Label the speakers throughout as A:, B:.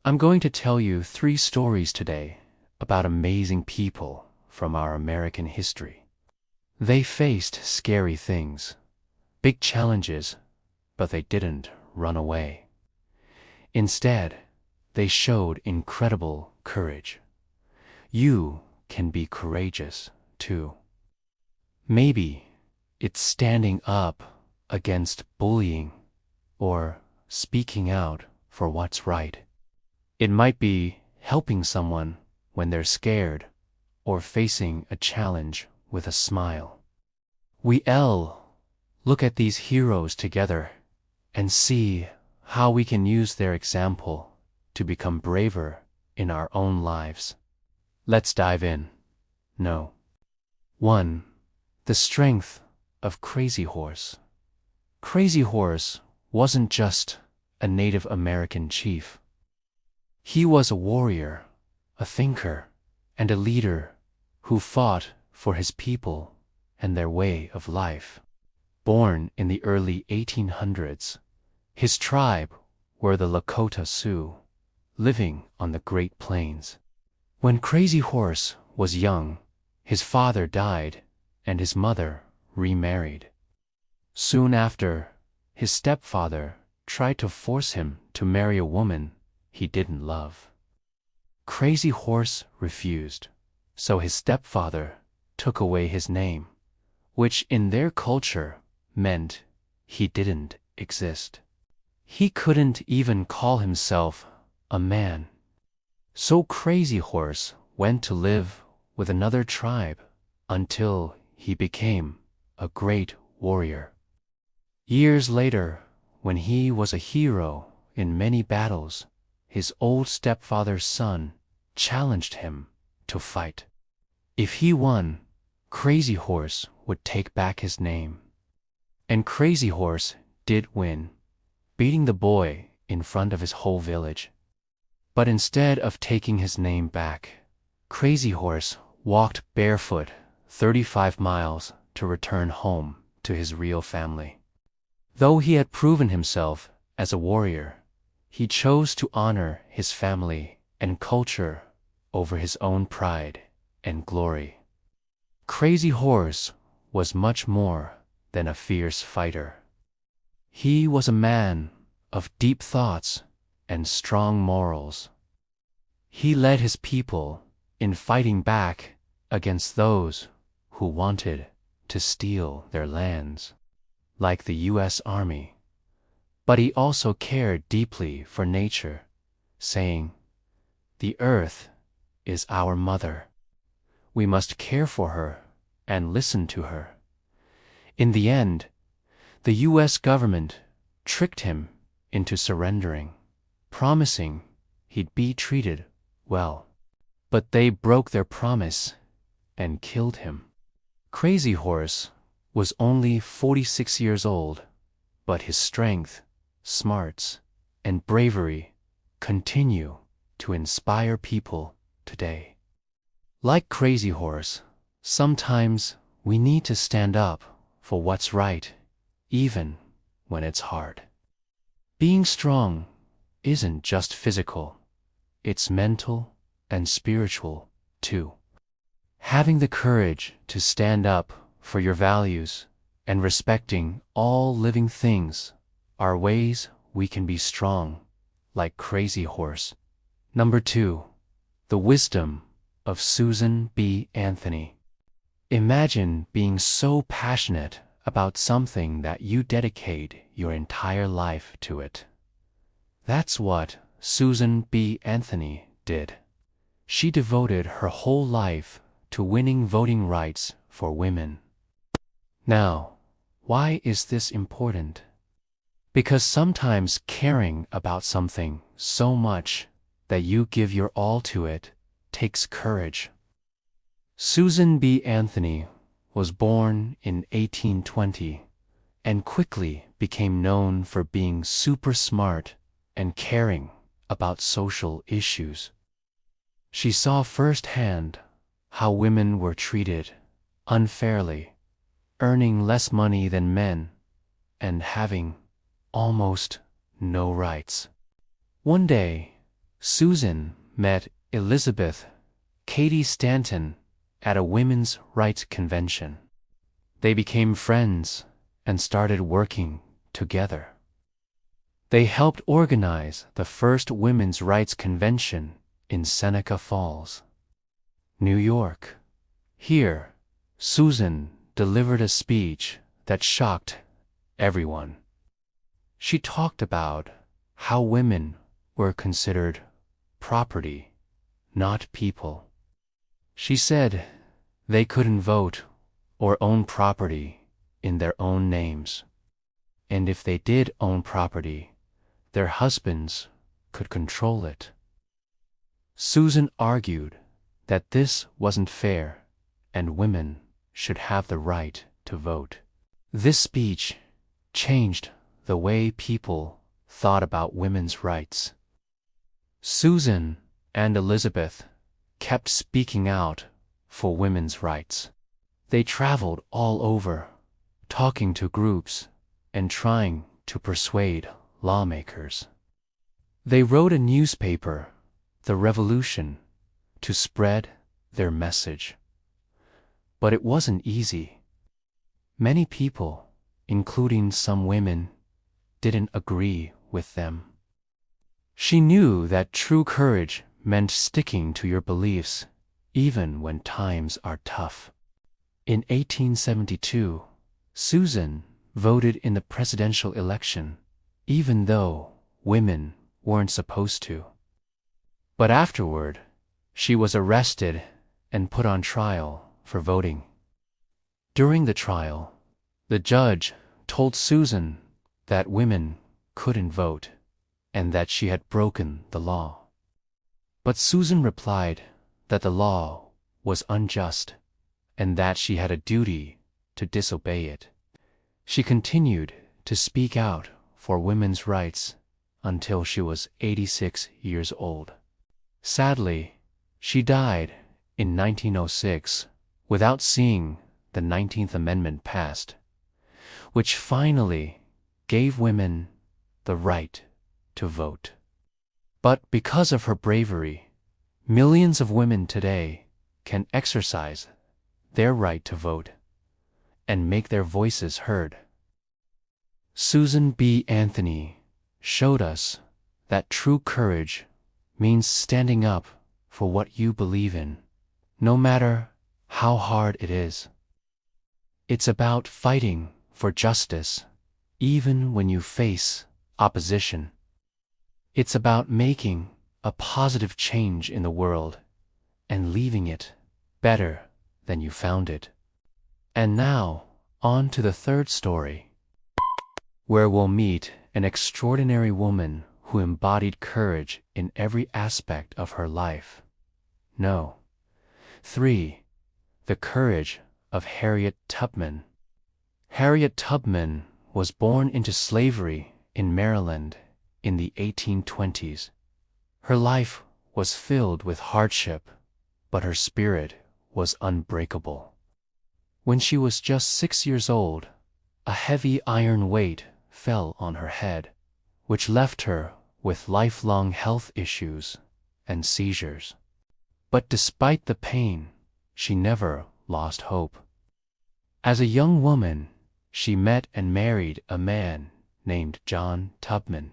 A: I'm going to tell you 3 stories today about amazing people from our American history. They faced scary things, big challenges, but they didn't run away. Instead, they showed incredible courage. You can be courageous, too. Maybe it's standing up against bullying or speaking out for what's right. It might be helping someone when they're scared or facing a challenge with a smile. We'll look at these heroes together and see how we can use their example to become braver in our own lives. Let's dive in. 1. The strength of Crazy Horse. Crazy Horse wasn't just a Native American chief. He was a warrior, a thinker, and a leader who fought for his people and their way of life. Born in the early 1800s, his tribe were the Lakota Sioux, living on the Great Plains. When Crazy Horse was young, his father died and his mother remarried. Soon after, his stepfather tried to force him to marry a woman he didn't love. Crazy Horse refused, so his stepfather took away his name, which in their culture meant he didn't exist. He couldn't even call himself a man. So Crazy Horse went to live with another tribe until he became a great warrior. Years later, when he was a hero in many battles, his old stepfather's son challenged him to fight. If he won, Crazy Horse would take back his name. And Crazy Horse did win, beating the boy in front of his whole village. But instead of taking his name back, Crazy Horse walked barefoot 35 miles to return home to his real family. Though he had proven himself as a warrior, he chose to honor his family and culture over his own pride and glory. Crazy Horse was much more than a fierce fighter. He was a man of deep thoughts and strong morals. He led his people in fighting back against those who wanted to steal their lands, like the U.S. Army. But he also cared deeply for nature, saying, "The earth is our mother. We must care for her and listen to her." In the end, the U.S. government tricked him into surrendering, promising he'd be treated well. But they broke their promise and killed him. Crazy Horse was only 46 years old, but his strength, smarts, and bravery continue to inspire people today. Like Crazy Horse, sometimes we need to stand up for what's right, even when it's hard. Being strong isn't just physical, it's mental and spiritual too. Having the courage to stand up for your values and respecting all living things are ways we can be strong, like Crazy Horse. 2. The wisdom of Susan B. Anthony. Imagine being so passionate about something that you dedicate your entire life to it. That's what Susan B. Anthony did. She devoted her whole life to winning voting rights for women. Now, why is this important? Because sometimes caring about something so much that you give your all to it takes courage. Susan B. Anthony was born in 1820 and quickly became known for being super smart and caring about social issues. She saw firsthand how women were treated unfairly, earning less money than men and having almost no rights. One day, Susan met Elizabeth Cady Stanton at a women's rights convention. They became friends and started working together. They helped organize the first women's rights convention in Seneca Falls, New York. Here, Susan delivered a speech that shocked everyone. She talked about how women were considered property, not people. She said they couldn't vote or own property in their own names, and if they did own property, their husbands could control it. Susan argued that this wasn't fair and women should have the right to vote. This speech changed the way people thought about women's rights. Susan and Elizabeth kept speaking out for women's rights. They traveled all over, talking to groups and trying to persuade lawmakers. They wrote a newspaper, The Revolution, to spread their message. But it wasn't easy. Many people, including some women, didn't agree with them. She knew that true courage meant sticking to your beliefs, even when times are tough. In 1872, Susan voted in the presidential election, even though women weren't supposed to. But afterward, she was arrested and put on trial for voting. During the trial, the judge told Susan that women couldn't vote and that she had broken the law. But Susan replied that the law was unjust and that she had a duty to disobey it. She continued to speak out for women's rights until she was 86 years old. Sadly, she died in 1906 without seeing the 19th Amendment passed, which finally gave women the right to vote. But because of her bravery, millions of women today can exercise their right to vote and make their voices heard. Susan B. Anthony showed us that true courage means standing up for what you believe in, no matter how hard it is. It's about fighting for justice, even when you face opposition. It's about making a positive change in the world and leaving it better than you found it. And now, on to the third story, where we'll meet an extraordinary woman who embodied courage in every aspect of her life. No. 3. The courage of Harriet Tubman. Harriet Tubman was born into slavery in Maryland in the 1820s. Her life was filled with hardship, but her spirit was unbreakable. When she was just 6 years old, a heavy iron weight fell on her head, which left her with lifelong health issues and seizures. But despite the pain, she never lost hope. As a young woman, she met and married a man named John Tubman.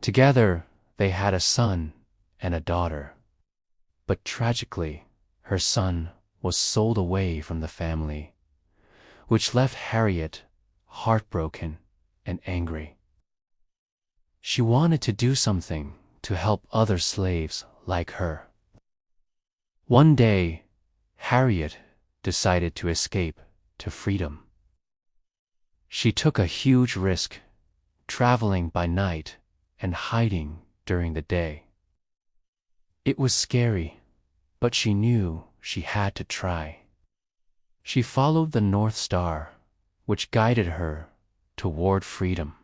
A: Together, they had a son and a daughter. But tragically, her son was sold away from the family, which left Harriet heartbroken and angry. She wanted to do something to help other slaves like her. One day, Harriet decided to escape to freedom. She took a huge risk, traveling by night and hiding during the day. It was scary, but she knew she had to try. She followed the North Star, which guided her toward freedom.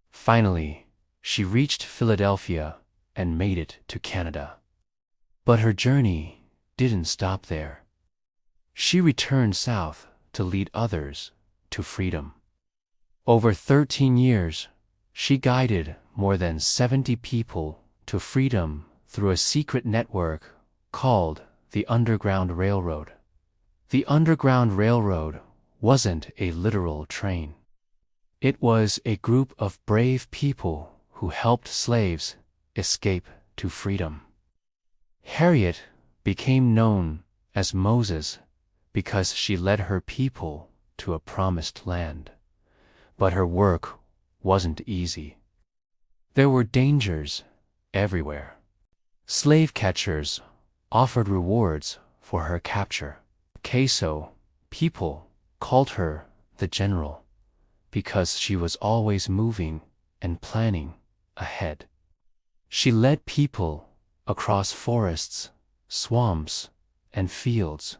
A: Finally, she reached Philadelphia and made it to Canada. But her journey didn't stop there. She returned south to lead others to freedom. Over 13 years, she guided more than 70 people to freedom through a secret network called the Underground Railroad. The Underground Railroad wasn't a literal train. It was a group of brave people who helped slaves escape to freedom. Harriet became known as Moses because she led her people to a promised land. But her work wasn't easy. There were dangers everywhere. Slave catchers offered rewards for her capture. So people called her the General because she was always moving and planning ahead. She led people across forests, swamps, and fields,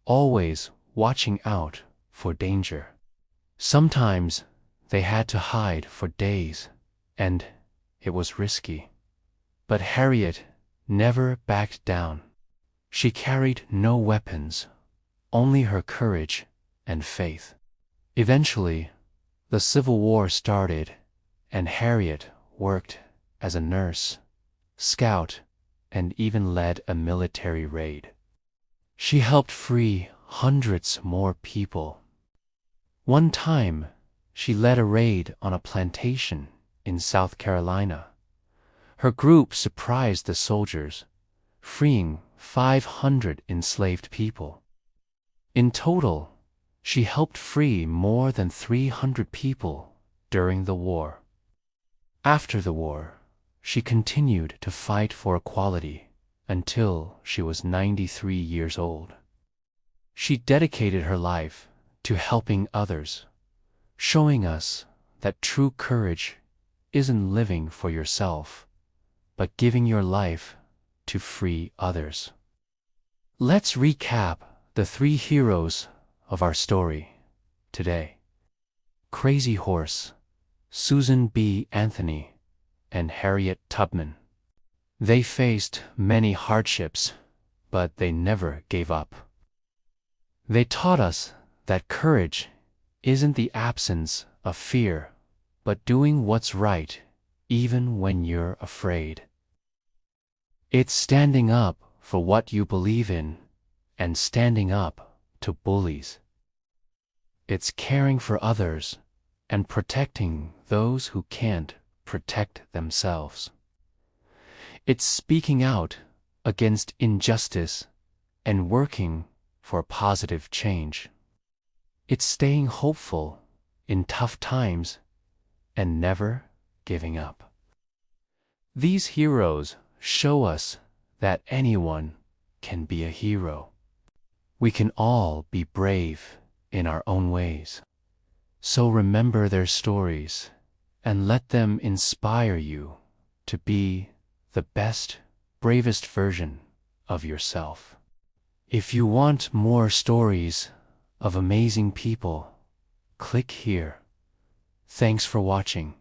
A: always watching out for danger. Sometimes they had to hide for days, and it was risky. But Harriet never backed down. She carried no weapons, only her courage and faith. Eventually, the Civil War started, and Harriet worked as a nurse, scout, and even led a military raid. She helped free hundreds more people. One time, she led a raid on a plantation in South Carolina. Her group surprised the soldiers, freeing 500 enslaved people. In total, she helped free more than 300 people during the war. After the war, she continued to fight for equality until she was 93 years old. She dedicated her life to helping others, showing us that true courage isn't living for yourself, but giving your life to free others. Let's recap the three heroes of our story today. Crazy Horse, Susan B. Anthony, and Harriet Tubman. They faced many hardships, but they never gave up. They taught us that courage isn't the absence of fear, but doing what's right even when you're afraid. It's standing up for what you believe in and standing up to bullies. It's caring for others and protecting those who can't protect themselves. It's speaking out against injustice and working for positive change. It's staying hopeful in tough times and never giving up. These heroes show us that anyone can be a hero. We can all be brave in our own ways. So remember their stories and let them inspire you to be the best, bravest version of yourself. If you want more stories of amazing people, click here. Thanks for watching.